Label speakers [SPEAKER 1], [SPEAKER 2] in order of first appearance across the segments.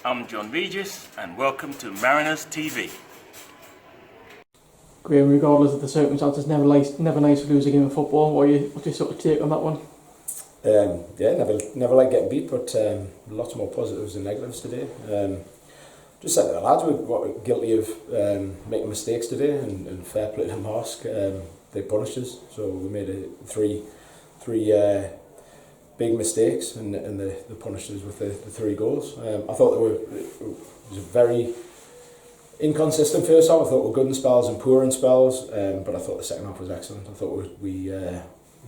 [SPEAKER 1] I'm John Regis and welcome to Mariners TV.
[SPEAKER 2] Graham, regardless of the circumstances, never nice to lose a game of football. What's your sort of take on that one?
[SPEAKER 3] Never like getting beat, but lots more positives than negatives today. Just said to the lads, we're guilty of making mistakes today, and fair play to Marske. They punished us, so we made three big mistakes, and they punished us with the 3 goals. I thought it was a very inconsistent first half. I thought we were good in spells and poor in spells, but I thought the second half was excellent. I thought we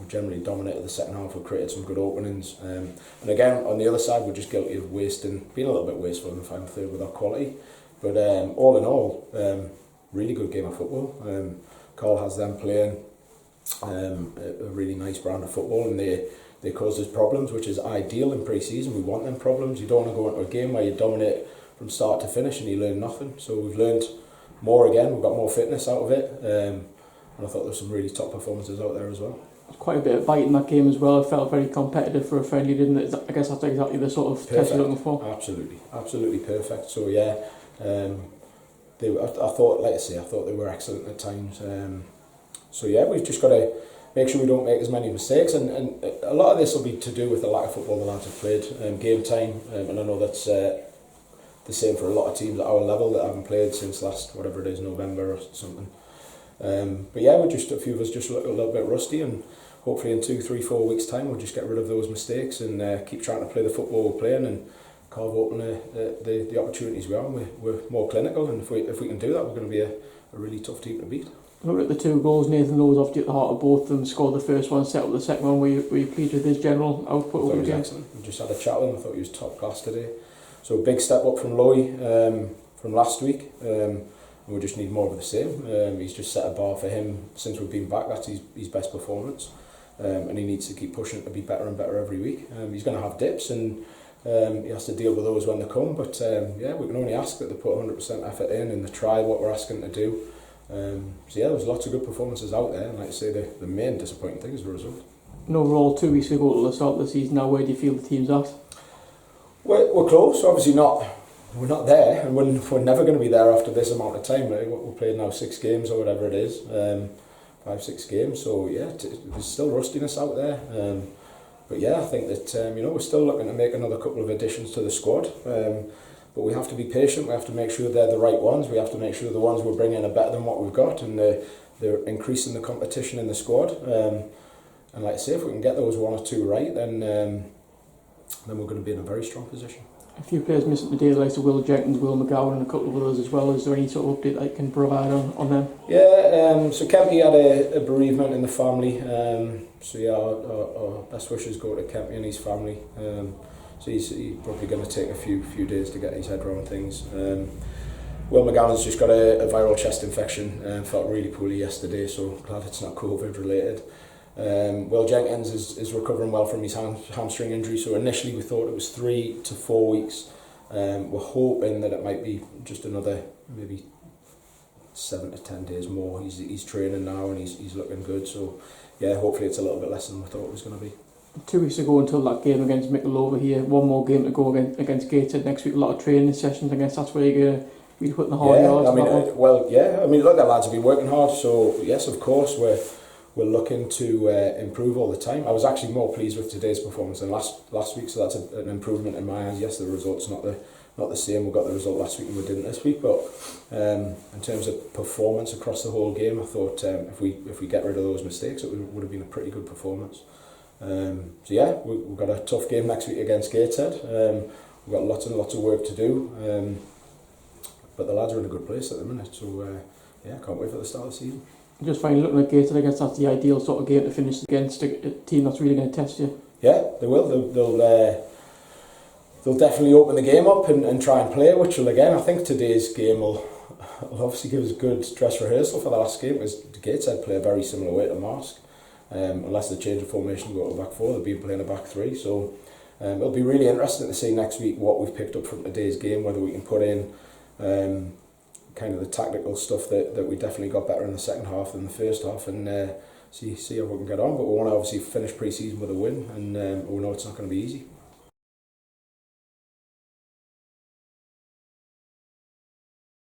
[SPEAKER 3] generally dominated the second half. We created some good openings, and again on the other side we're just guilty of being a little bit wasteful in the final third with our quality. But all in all, really good game of football. Carl has them playing a really nice brand of football, and they caused us problems, which is ideal in pre-season. We want them problems. You don't want to go into a game where you dominate from start to finish and you learn nothing. So we've learned more again. We've got more fitness out of it, and I thought there were some really top performances out there as well.
[SPEAKER 2] Quite a bit of bite in that game as well. It felt very competitive for a friendly, didn't it? I guess that's exactly the sort of test you're looking for.
[SPEAKER 3] Absolutely perfect. So yeah, I thought they were excellent at times. So yeah, we've just got to make sure we don't make as many mistakes, and a lot of this will be to do with the lack of football the lads have played, game time, and I know that's the same for a lot of teams at our level that haven't played since last, whatever it is, November or something. But yeah, a few of us just look a little bit rusty, and hopefully in 2, 3, 4 weeks time we'll just get rid of those mistakes and keep trying to play the football we're playing and carve open the opportunities we are. We're more clinical, and if we can do that, we're going to be a really tough team to beat.
[SPEAKER 2] Look at the 2 goals. Nathan Lowe's obviously at the heart of both of them. Scored the first one, set up the second one. Were you pleased with his general output over the game?
[SPEAKER 3] Excellent. We just had a chat with him. I thought he was top class today. So a big step up from Loy from last week. And we just need more of the same. He's just set a bar for him since we've been back. That's his best performance, and he needs to keep pushing to be better and better every week. He's going to have dips, and he has to deal with those when they come. But yeah, we can only ask that they put 100% effort in and they try what we're asking to do. So yeah, there was lots of good performances out there, and like I say, the main disappointing thing is the result.
[SPEAKER 2] And overall, 2 weeks ago to the start of the season, now where do you feel the team's at?
[SPEAKER 3] We're close, obviously not. We're not there, and we're never going to be there after this amount of time. Right? We're playing now 6 games or whatever it is, 5, 6 games. So yeah, there's still rustiness out there. But yeah, I think that we're still looking to make another couple of additions to the squad. But we have to be patient. We have to make sure they're the right ones. We have to make sure the ones we're bringing are better than what we've got, and they're increasing the competition in the squad. And like I say, if we can get those 1 or 2 right, then we're going to be in a very strong position.
[SPEAKER 2] A few players missing today, like Will Jenkins, Will McGowan, and a couple of others as well. Is there any sort of update that you can provide on them?
[SPEAKER 3] Yeah, so Kempy had a bereavement in the family. So yeah, our best wishes go to Kempy and his family. So he's probably going to take a few days to get his head around things. Will McGowan's just got a viral chest infection and felt really poorly yesterday, so glad it's not COVID related. Will Jenkins is recovering well from his hamstring injury, so initially we thought it was 3 to 4 weeks. We're hoping that it might be just another maybe 7 to 10 days more. He's training now and he's looking good, so yeah, hopefully it's a little bit less than we thought it was going to be.
[SPEAKER 2] 2 weeks ago until that game against Mickle here, 1 more game to go against Gateshead next week. A lot of training sessions. I guess that's where you're going to be putting the hard yards.
[SPEAKER 3] Look, the lads have been working hard, so yes, of course we're looking to improve all the time. I was actually more pleased with today's performance than last week, so that's an improvement in my eyes. Yes, the result's not the same. We got the result last week and we didn't this week, but in terms of performance across the whole game, I thought if we get rid of those mistakes, it would have been a pretty good performance. So yeah, we've got a tough game next week against Gateshead. We've got lots and lots of work to do, but the lads are in a good place at the minute, so yeah, can't wait for the start of the season.
[SPEAKER 2] Just finally looking at Gateshead, I guess that's the ideal sort of game to finish against a team that's really going to test you.
[SPEAKER 3] Yeah, they will. They'll definitely open the game up and try and play, which will, again, I think today's game will obviously give us a good dress rehearsal for the last game, because Gateshead play a very similar way to Marske. Unless they change the formation, go to back 4, they'll be playing a back 3. So it'll be really interesting to see next week what we've picked up from today's game, whether we can put in kind of the tactical stuff that we definitely got better in the second half than the first half, and see how we can get on. But we want to obviously finish pre-season with a win, and we know it's not going to be easy.